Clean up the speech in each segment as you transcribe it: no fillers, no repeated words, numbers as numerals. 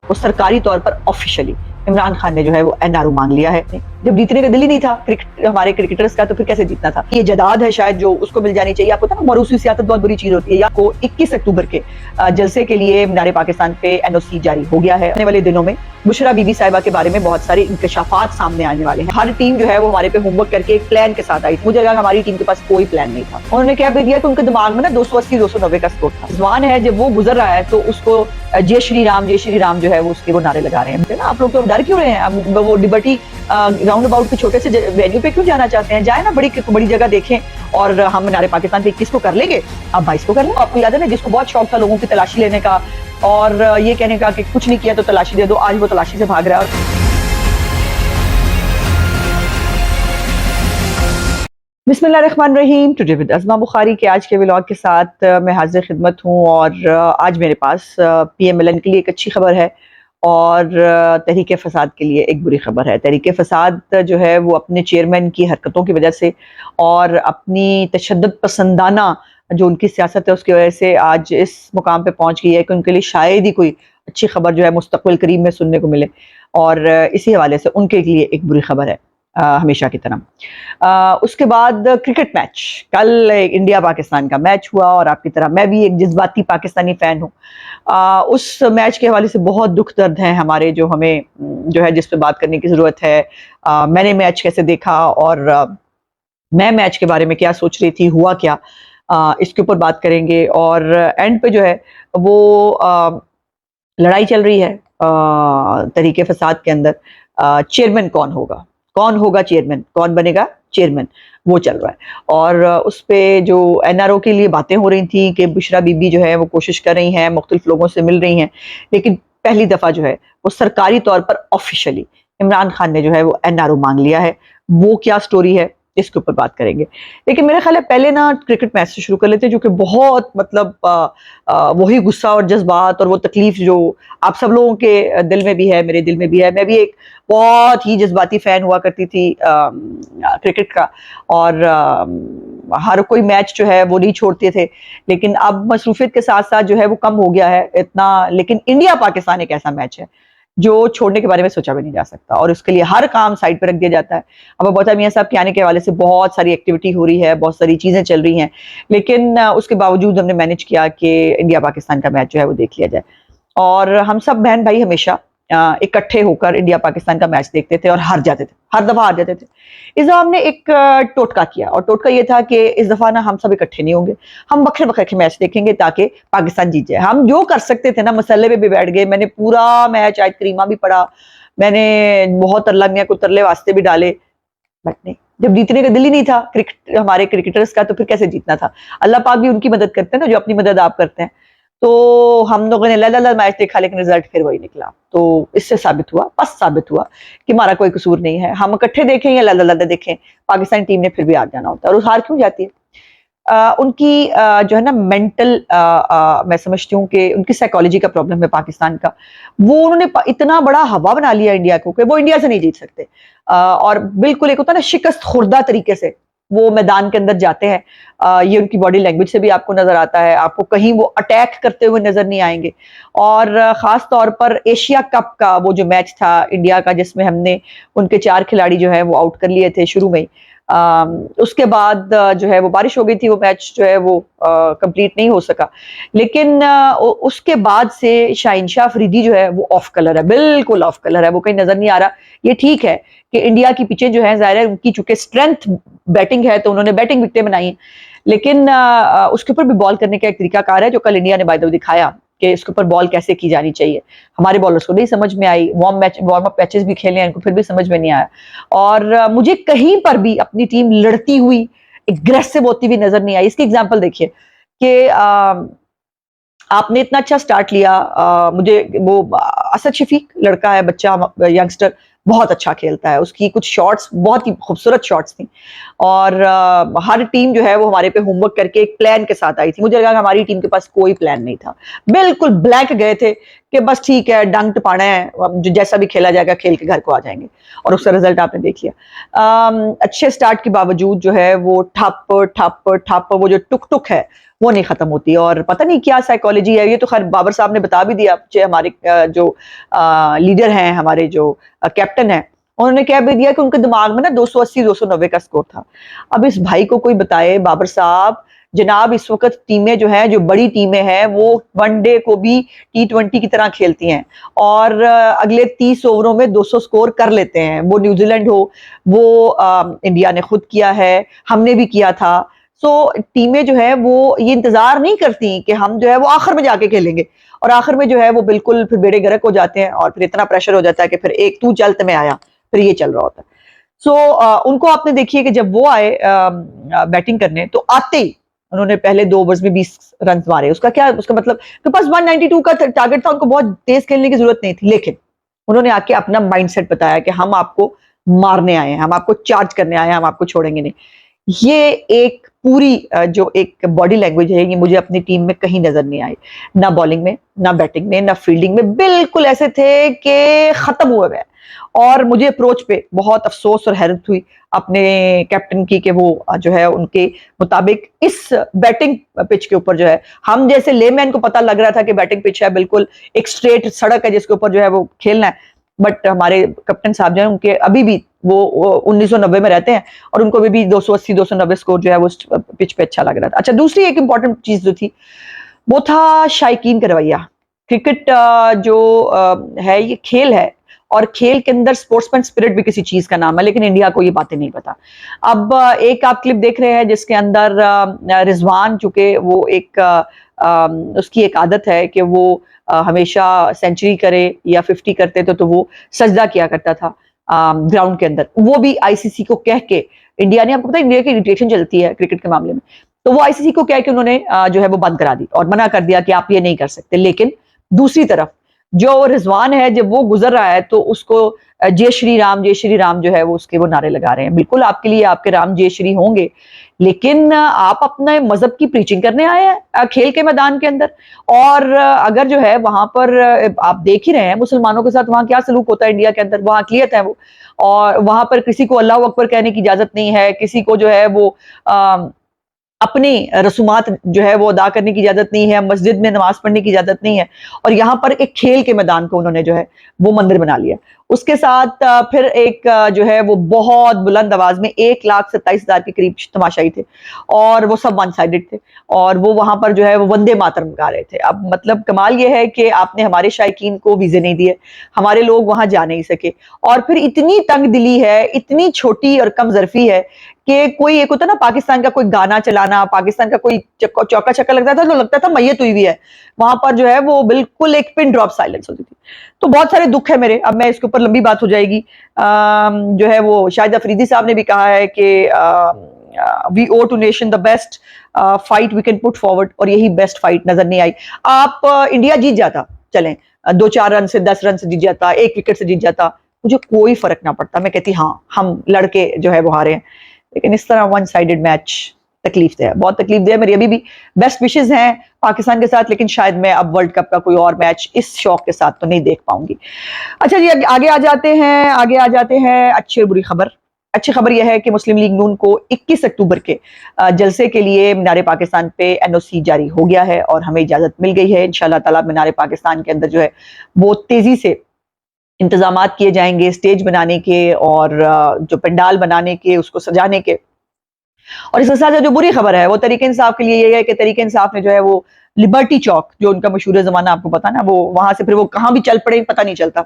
वो सरकारी तौर पर ऑफिशियली इमरान खान ने जो है वो एनआरओ मांग लिया है। जब जीतने का दिल ही नहीं था हमारे क्रिकेटर्स का, तो फिर कैसे जीतना था? ये जदाद है शायद जो उसको मिल जानी चाहिए। आपको पता है मरूसी सियासत बहुत बुरी चीज होती है। आपको 21 अक्टूबर के जलसे के लिए मीनार पाकिस्तान पे एनओसी जारी हो गया है। आने वाले दिनों में बुशरा बीबी साहिबा के बारे में बहुत सारे इंकशाफात सामने आने वाले हैं। हर टीम जो है वो हमारे पे होमवर्क करके एक प्लान के साथ आई थी। मुझे लगा हमारी टीम के पास कोई प्लान नहीं था। उन्होंने क्या दिया कि उनके दिमाग में ना 280-290 का स्कोर था। जवान है, जब वो गुजर रहा है तो उसको जय श्री राम जो है वो उसके वो नारे लगा रहे हैं। आप लोग तो डर क्यों रहे हैं? अब वो लिबर्टी राउंड अबाउट के छोटे से वेन्यू पे क्यों जाना चाहते हैं? जाए ना बड़ी जगह देखें, और हम मीनार पाकिस्तान पे 21 को कर लेंगे, अब 22 को कर लेंगे। आपको याद है ना, जिसको बहुत शौक था लोगों की तलाशी लेने का और ये कहने का कि कुछ नहीं किया तो तलाशी दे दो, आज वो तलाशी से भाग रहा है। बिस्मिल्लाहिर्रहमानिर्रहीम। टुडे विद अज़मा बुखारी के आज के व्लॉग के साथ मैं हाजिर खिदमत हूँ। और आज मेरे पास PMLN के लिए एक अच्छी खबर है और तहरीक फसाद के लिए एक बुरी खबर है। तहरीक फसाद जो है वो अपने चेयरमैन की हरकतों की वजह से और अपनी तशद्दुद पसंदाना जो उनकी सियासत है उसकी वजह से आज इस मुकाम पे पहुंच गई है कि उनके लिए शायद ही कोई अच्छी खबर जो है मुस्तक़बिल करीब में सुनने को मिले। और इसी हवाले से उनके लिए एक बुरी खबर है हमेशा की तरह। उसके बाद क्रिकेट मैच, कल इंडिया पाकिस्तान का मैच हुआ और आपकी तरह मैं भी एक जज्बाती पाकिस्तानी फ़ैन हूँ। उस मैच के हवाले से बहुत दुख दर्द हैं हमारे, जो हमें जो है जिस पे बात करने की ज़रूरत है। मैंने मैच कैसे देखा और मैं मैच के बारे में क्या सोच रही थी, हुआ क्या, इसके ऊपर बात करेंगे। और एंड पे जो है वो लड़ाई चल रही है तहरीक फसाद के अंदर। चेयरमैन कौन होगा चेयरमैन, कौन बनेगा चेयरमैन, वो चल रहा है। और उस पे जो NRO के लिए बातें हो रही थी कि बुशरा बीबी जो है वो कोशिश कर रही हैं, मुख्तलिफ लोगों से मिल रही हैं, लेकिन पहली दफ़ा जो है वो सरकारी तौर पर ऑफिशियली इमरान खान ने जो है वो NRO मांग लिया है। वो क्या स्टोरी है इसके ऊपर बात करेंगे। लेकिन मेरा ख्याल है पहले ना क्रिकेट मैच से शुरू कर लेते हैं, जो कि बहुत मतलब वही गुस्सा और जज्बात और वो तकलीफ जो आप सब लोगों के दिल में भी है, मेरे दिल में भी है। मैं भी एक बहुत ही जज्बाती फैन हुआ करती थी क्रिकेट का, और हर कोई मैच जो है वो नहीं छोड़ते थे। लेकिन अब मसरूफियत के साथ साथ जो है वो कम हो गया है इतना। लेकिन इंडिया पाकिस्तान एक ऐसा मैच है जो छोड़ने के बारे में सोचा भी नहीं जा सकता, और उसके लिए हर काम साइड पर रख दिया जाता है। अब बहुत मियां साहब के आने के हवाले से बहुत सारी एक्टिविटी हो रही है, बहुत सारी चीजें चल रही हैं, लेकिन उसके बावजूद हमने मैनेज किया कि इंडिया पाकिस्तान का मैच जो है वो देख लिया जाए। और हम सब बहन भाई हमेशा इकट्ठे होकर इंडिया पाकिस्तान का मैच देखते थे और हार जाते थे, हर दफा हार जाते थे। इस दफा हमने एक टोटका किया, और टोटका ये था कि इस दफा ना हम सब इकट्ठे नहीं होंगे, हम बखरे बखरे के मैच देखेंगे ताकि पाकिस्तान जीत जाए। हम जो कर सकते थे ना, मसले पे भी बैठ गए। मैंने पूरा मैच आयत करीमा भी पढ़ा, मैंने बहुत अल्लाह मियां को तरले वास्ते भी डाले, बट नहीं, जब जीतने का दिल ही नहीं था हमारे क्रिकेटर्स का, तो फिर कैसे जीतना था? अल्लाह पाक भी उनकी मदद करते हैं ना जो अपनी मदद आप करते हैं। तो हम लोगों ने ला मैच देखा, लेकिन रिजल्ट फिर वही निकला। तो इससे साबित हुआ कि हमारा कोई कसूर नहीं है। हम इकट्ठे देखें या ला देखें, पाकिस्तानी टीम ने फिर भी हार जाना होता है। और हार क्यों जाती है? उनकी जो है ना मेंटल, मैं समझती हूँ कि उनकी साइकोलॉजी का प्रॉब्लम है पाकिस्तान का। वो उन्होंने इतना बड़ा हवा बना लिया इंडिया को कि वो इंडिया से नहीं जीत सकते। और बिल्कुल एक होता है ना शिकस्त खुर्दा तरीके से वो मैदान के अंदर जाते हैं। ये उनकी बॉडी लैंग्वेज से भी आपको नजर आता है, आपको कहीं वो अटैक करते हुए नजर नहीं आएंगे। और खास तौर पर एशिया कप का वो जो मैच था इंडिया का, जिसमें हमने उनके 4 खिलाड़ी जो है वो आउट कर लिए थे शुरू में। उसके बाद जो है वो बारिश हो गई थी, वो मैच जो है वो कंप्लीट नहीं हो सका। लेकिन उसके बाद से शाहीन शाह अफरीदी जो है वो ऑफ कलर है, बिल्कुल ऑफ कलर है, वो कहीं नजर नहीं आ रहा। ये ठीक है कि इंडिया की पिचें जो है जाहिर है उनकी चूंकि स्ट्रेंथ बैटिंग है तो उन्होंने बैटिंग विकेटें बनाई है, लेकिन उसके ऊपर भी बॉल करने का एक तरीकाकार है जो कल इंडिया ने बाय द वे दिखाया कि इसके ऊपर बॉल कैसे की जानी चाहिए। हमारे बॉलर्स को नहीं समझ में आई, वार्म अप मैचेस भी खेले हैं इनको, फिर भी समझ में नहीं आया। और मुझे कहीं पर भी अपनी टीम लड़ती हुई, एग्रेसिव होती हुई नजर नहीं आई। इसकी एग्जांपल देखिए कि आपने इतना अच्छा स्टार्ट लिया, मुझे वो असद शफीक लड़का है, बच्चा यंगस्टर, बहुत अच्छा खेलता है, उसकी कुछ शॉट्स बहुत ही खूबसूरत शॉट्स थी। और हर टीम जो है वो हमारे पे होमवर्क करके एक प्लान के साथ आई थी। मुझे लगा कि हमारी टीम के पास कोई प्लान नहीं था, बिल्कुल ब्लैंक गए थे कि बस ठीक है, डंक टपाना है, अब जो जैसा भी खेला जाएगा खेल के घर को आ जाएंगे, और उसका रिजल्ट आपने देख लिया। अच्छे स्टार्ट के बावजूद जो है वो ठप ठप ठप, वो जो टुक टुक है वो नहीं खत्म होती, और पता नहीं क्या साइकोलॉजी है। ये तो खैर बाबर साहब ने बता भी दिया, हमारे जो लीडर हैं, हमारे जो कैप्टन है, उन्होंने कह भी दिया कि उनके दिमाग में ना 280 290 का स्कोर था। अब इस भाई को कोई बताए, बाबर साहब जनाब, इस वक्त टीमें जो हैं, जो बड़ी टीमें हैं, वो वनडे को भी T20 की तरह खेलती हैं, और अगले 30 ओवरों में 200 स्कोर कर लेते हैं। वो न्यूजीलैंड हो, वो इंडिया ने खुद किया है, हमने भी किया था। सो टीमें जो है वो ये इंतजार नहीं करती कि हम जो है वो आखिर में जाके खेलेंगे, और आखिर में जो है वो बिल्कुल फिर बेड़े गर्क हो जाते हैं, और फिर इतना प्रेशर हो जाता है कि फिर एक तू चलत में आया, फिर ये चल रहा होता है। सो उनको आपने देखिए कि जब वो आए बैटिंग करने, तो आते ही उन्होंने पहले 2 ओवर्स में 20 रन मारे। उसका क्या, उसका मतलब के पास 192 का टारगेट था, उनको बहुत तेज खेलने की जरूरत नहीं थी, लेकिन उन्होंने आके अपना माइंडसेट बताया कि हम आपको मारने आए हैं, हम आपको चार्ज करने आए हैं, हम आपको छोड़ेंगे नहीं। ये एक पूरी जो एक बॉडी लैंग्वेज है, ये मुझे अपनी टीम में कहीं नजर नहीं आई, ना बॉलिंग में, ना बैटिंग में, ना फील्डिंग में। बिल्कुल ऐसे थे कि खत्म हुए हुए। और मुझे अप्रोच पे बहुत अफसोस और हैरत हुई अपने कैप्टन की कि वो जो है उनके मुताबिक इस बैटिंग पिच के ऊपर जो है, हम जैसे लेमैन को पता लग रहा था कि बैटिंग पिच है, बिल्कुल एक स्ट्रेट सड़क है जिसके ऊपर जो है वो खेलना है, बट हमारे कैप्टन साहब जो है उनके अभी भी वो 1990 में रहते हैं, और उनको अभी भी 280 290 स्कोर जो है वो पिच पे अच्छा लग रहा था। अच्छा, दूसरी एक इंपॉर्टेंट चीज जो थी वो था शायकीन का रवैया। क्रिकेट जो है, ये खेल है, और खेल के अंदर स्पोर्ट्समैन स्पिरिट भी किसी चीज का नाम है, लेकिन इंडिया को ये बातें नहीं पता। अब एक आप क्लिप देख रहे हैं जिसके अंदर रिजवान, चूंकि वो एक उसकी एक आदत है कि वो हमेशा सेंचुरी करे या 50 करते थे तो वो सजदा किया करता था ग्राउंड के अंदर। वो भी आईसीसी को कह के, इंडिया ने, आपको पता है इंडिया की इरिटेशन चलती है क्रिकेट के मामले में, तो वो आईसीसी को कह के उन्होंने जो है वो बंद करा दी और मना कर दिया कि आप ये नहीं कर सकते। लेकिन दूसरी तरफ जो रिजवान है, जब वो गुजर रहा है तो उसको जय श्री राम जो है वो उसके वो नारे लगा रहे हैं। बिल्कुल आपके लिए आपके राम जय श्री होंगे, लेकिन आप अपने मजहब की प्रीचिंग करने आए हैं खेल के मैदान के अंदर। और अगर जो है वहां पर आप देख ही रहे हैं मुसलमानों के साथ वहां क्या सलूक होता है इंडिया के अंदर, वहां अकलियत है वो, और वहां पर किसी को अल्लाह अकबर कहने की इजाजत नहीं है, किसी को जो है वो अपनी रसूमात जो है वो अदा करने की इजाजत नहीं है, मस्जिद में नमाज पढ़ने की इजाजत नहीं है, और यहाँ पर एक खेल के मैदान को उन्होंने जो है वो मंदिर बना लिया। उसके साथ फिर एक जो है वो बहुत बुलंद आवाज में 1,27,000 के करीब तमाशाई थे, और वो सब वन साइडेड थे, और वो वहां पर जो है वो वंदे मातरम गा रहे थे। अब मतलब कमाल ये है कि आपने हमारे शायकीन को वीजे नहीं दिए, हमारे लोग वहां जा नहीं सके, और फिर इतनी तंग दिली है, इतनी छोटी और कम जरफी है कि कोई एक होता ना पाकिस्तान का कोई गाना चलाना, पाकिस्तान का कोई चौका छक्का लगता था तो लगता था मैयत हुई भी है, वहां पर जो है वो बिल्कुल एक पिन ड्रॉप साइलेंस होती थी। तो बहुत सारे दुख है मेरे, अब मैं इसके ऊपर लंबी बात हो जाएगी। जो है वो शाहिद अफरीदी साहब ने भी कहा है कि we owe to nation the best fight we can put forward, और यही बेस्ट फाइट नजर नहीं आई। आप इंडिया जीत जाता, चलें 2-4 रन से 10 रन से जीत जाता, 1 विकेट से जीत जाता, मुझे कोई फर्क ना पड़ता, मैं कहती हाँ हम लड़के जो है वो हारे हैं। लेकिन इस तरह वन साइडेड मैच तकलीफ दे है, बहुत तकलीफ दे है। मेरी अभी भी बेस्ट विशेस हैं पाकिस्तान के साथ, लेकिन शायद मैं अब वर्ल्ड कप का कोई और मैच इस शौक के साथ तो नहीं देख पाऊंगी। अच्छा जी, आगे आ जाते हैं अच्छी और बुरी खबर। अच्छी खबर यह है कि मुस्लिम लीग नून को 21 अक्टूबर के जलसे के लिए मीनार पाकिस्तान पे एनओसी जारी हो गया है, और हमें इजाजत मिल गई है। इंशाल्लाह ताला मीनार पाकिस्तान के अंदर जो है वो तेजी से इंतजामात किए जाएंगे स्टेज बनाने के, और जो पंडाल बनाने के, उसको सजाने के। और इसके साथ जो बुरी खबर है वो तरीके इंसाफ के लिए ये है कि तरीके इंसाफ ने जो है वो लिबर्टी चौक, जो उनका मशहूर जमाना आपको पता ना, वो वहां से फिर वो कहां भी चल पड़े पता नहीं चलता,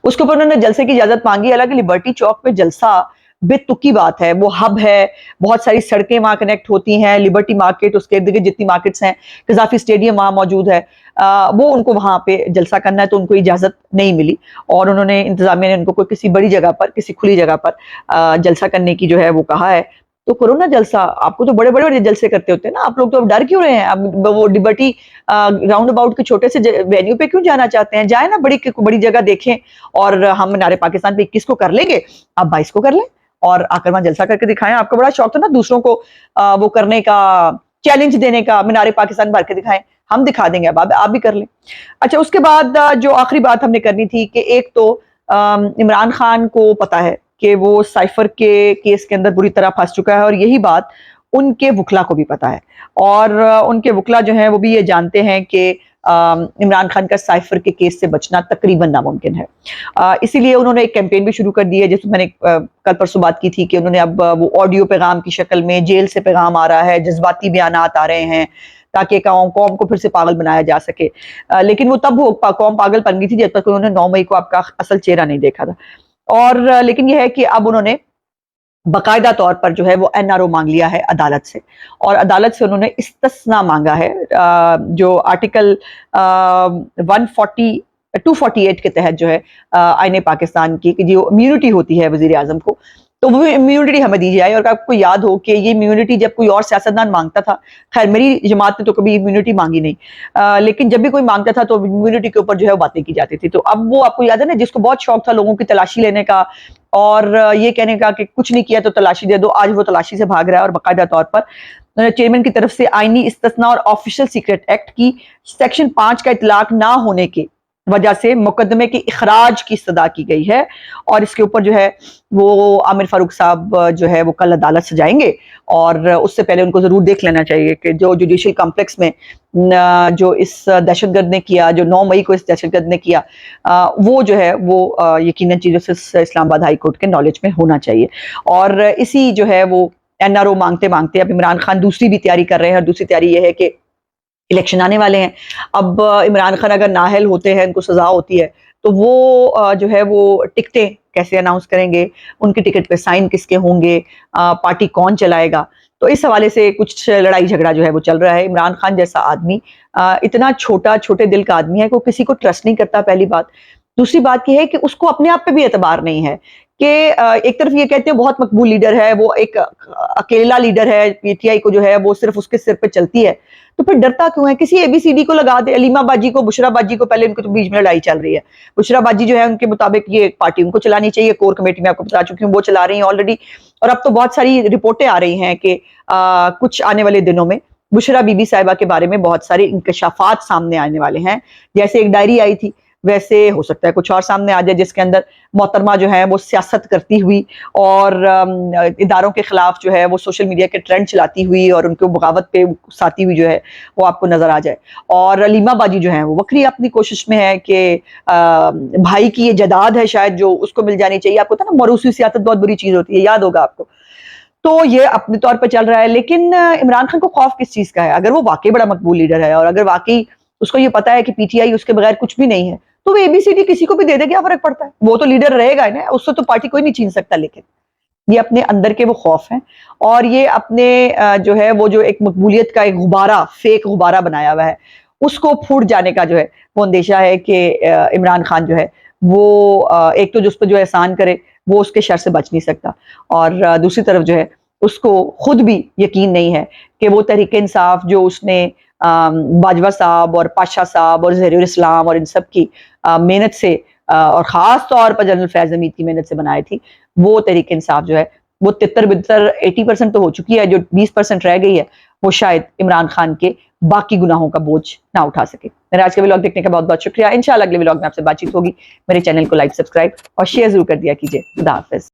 उसके ऊपर उन्होंने जलसे की इजाजत मांगी। हालांकि लिबर्टी चौक पे जलसा बेतुकी बात है, वो हब है, बहुत सारी सड़कें वहां कनेक्ट होती हैं, लिबर्टी मार्केट, उसके इर्द गिर्द जितनी मार्केट्स हैं, कजाफी स्टेडियम वहां मौजूद है, वो उनको वहां पे जलसा करना है तो उनको इजाजत नहीं मिली, और उन्होंने इंतजामिया ने उनको कोई किसी बड़ी जगह पर, किसी खुली जगह पर जलसा करने की जो है वो कहा है। तो करो ना जलसा, आपको तो बड़े बड़े जलसे करते होते हैं ना, आप लोग तो अब डर क्यों रहे हैं? अब वो लिबर्टी राउंड अबाउट के छोटे से वेन्यू पे क्यों जाना चाहते हैं? जाए ना बड़ी जगह देखें, और हम मीनार पाकिस्तान पे 21 को कर लेंगे, आप 22 को कर लें, और आकर वहां जलसा करके दिखाएं। आपको बड़ा शौक था ना दूसरों को वो करने का, चैलेंज देने का, मीनार पाकिस्तान भर के दिखाएं, हम दिखा देंगे, अब आप भी कर लें। अच्छा, उसके बाद जो आखिरी बात हमने करनी थी कि एक तो इमरान खान को पता है कि वो साइफर के केस के अंदर बुरी तरह फंस चुका है, और यही बात उनके वकला को भी पता है, और उनके वकला जो हैं वो भी ये जानते हैं कि इमरान खान का साइफर के केस से बचना तकरीबन नामुमकिन है। इसीलिए उन्होंने एक कैंपेन भी शुरू कर दी है, जिसमें मैंने कल परसों बात की थी कि उन्होंने अब वो ऑडियो पैगाम की शक्ल में जेल से पैगाम आ रहा है, जज्बाती बयानात आ रहे हैं, ताकि कौम को फिर से पागल बनाया जा सके। लेकिन वो तब कौम पागल बन गई थी जब तक उन्होंने 9 मई को आपका असल चेहरा नहीं देखा था। और लेकिन यह है कि अब उन्होंने बाकायदा तौर पर जो है वो एनआरओ मांग लिया है अदालत से, और अदालत से उन्होंने इस्तिस्ना मांगा है, जो आर्टिकल 248 के तहत जो है आईने पाकिस्तान की कि जो इम्यूनिटी होती है वजीर आजम को, तो वो इम्यूनिटी हमें दी जाए। और आपको याद हो कि ये इम्यूनिटी जब कोई और सियासतदान मांगता था, खैर मेरी जमात ने तो कभी इम्यूनिटी मांगी नहीं, लेकिन जब भी कोई मांगता था तो इम्यूनिटी के ऊपर जो है वो बातें की जाती थी। तो अब वो आपको याद है ना, जिसको बहुत शौक था लोगों की तलाशी लेने का और ये कहने का कि कुछ नहीं किया तो तलाशी दे दो, आज वो तलाशी से भाग रहा है। और बाकायदा तौर पर चेयरमैन की तरफ से आईनी इस्तिस्ना और ऑफिशियल सीक्रेट एक्ट की सेक्शन 5 का इतलाक ना होने की वजह से मुकदमे के इखराज की सदा की गई है, और इसके ऊपर जो है वो आमिर फारूक साहब जो है वो कल अदालत से जाएंगे, और उससे पहले उनको जरूर देख लेना चाहिए कि जो जुडिशियल कॉम्प्लेक्स में जो इस दहशतगर्द ने किया, जो 9 मई को इस दहशतगर्द ने किया, वो जो है वो यकीनन चीजों से इस्लामाबाद हाई कोर्ट के नॉलेज में होना चाहिए। और इसी जो है वो एनआरओ मांगते मांगते अब इमरान खान दूसरी भी तैयारी कर रहे हैं, और दूसरी तैयारी यह है कि इलेक्शन आने वाले हैं। अब इमरान खान अगर नाअहल होते हैं, उनको सजा होती है, तो वो जो है वो टिकटें कैसे अनाउंस करेंगे, उनकी टिकट पे साइन किसके होंगे, पार्टी कौन चलाएगा। तो इस हवाले से कुछ लड़ाई झगड़ा जो है वो चल रहा है। इमरान खान जैसा आदमी इतना छोटे दिल का आदमी है कि वो किसी को ट्रस्ट नहीं करता, पहली बात। दूसरी बात यह है कि उसको अपने आप पे भी एतबार नहीं है कि एक तरफ ये कहते हैं बहुत मकबूल लीडर है, वो एक अकेला लीडर है, पीटीआई को जो है वो सिर्फ उसके सिर पे चलती है, तो फिर डरता क्यों है? किसी एबीसीडी को लगा दे, अलीमा बाजी को, बुशरा बाजी को, पहले उनके तो बीच में लड़ाई चल रही है। बुशरा बाजी जो है उनके मुताबिक ये पार्टी उनको चलानी चाहिए, कोर कमेटी में आपको बता चुकी हूँ वो चला रही है ऑलरेडी। और अब तो बहुत सारी रिपोर्टें आ रही हैं कि कुछ आने वाले दिनों में बुशरा बीबी साहिबा के बारे में बहुत सारे इंकशाफात सामने आने वाले हैं। जैसे एक डायरी आई थी, वैसे हो सकता है कुछ और सामने आ जाए, जिसके अंदर मोहतरमा जो है वो सियासत करती हुई और इदारों के खिलाफ जो है वो सोशल मीडिया के ट्रेंड चलाती हुई और उनको बगावत पे उकसाती हुई जो है वो आपको नजर आ जाए। और अलीमा बाजी जो है वो वक्री अपनी कोशिश में है कि भाई की ये जदाद है शायद जो उसको मिल जानी चाहिए। आपको पता ना, मरूसी सियासत बहुत बुरी चीज होती है, याद होगा आपको। तो ये अपने तौर पर चल रहा है, लेकिन इमरान खान को खौफ किस चीज का है? अगर वो वाकई बड़ा मकबूल लीडर है और अगर वाकई उसको ये पता है कि पीटीआई उसके बगैर कुछ भी नहीं है, तो वो एबीसीडी किसी को भी दे दे, क्या फर्क पड़ता है? वो तो लीडर रहेगा ना, उससे तो पार्टी कोई नहीं छीन सकता। लेकिन ये अपने अंदर के वो खौफ हैं, और ये अपने जो है वो जो एक मकबूलियत का एक गुब्बारा, फेक गुब्बारा बनाया हुआ है, उसको फूट जाने का जो है वो अंदेशा है कि इमरान खान जो है वो एक तो जिस पर जो एहसान करे वो उसके शर से बच नहीं सकता, और दूसरी तरफ जो है उसको खुद भी यकीन नहीं है कि वो तहरीक इंसाफ जो उसने बाजवा साहब और पाशा साहब और ज़हीरुल इस्लाम और इन सब की मेहनत से और ख़ास तौर पर जनरल फैज़ हमीद की मेहनत से बनाई थी, वो तहरीक इंसाफ जो है वो तितर बितर 80% तो हो चुकी है, जो 20% रह गई है वो शायद इमरान खान के बाकी गुनाहों का बोझ ना उठा सके। मेरे आज का व्लॉग देखने का बहुत बहुत शुक्रिया। इंशाल्लाह अगले व्लॉग में आपसे बातचीत होगी। मेरे चैनल को लाइक, सब्सक्राइब और शेयर जरूर कर दिया कीजिए। खुदा हाफिज़।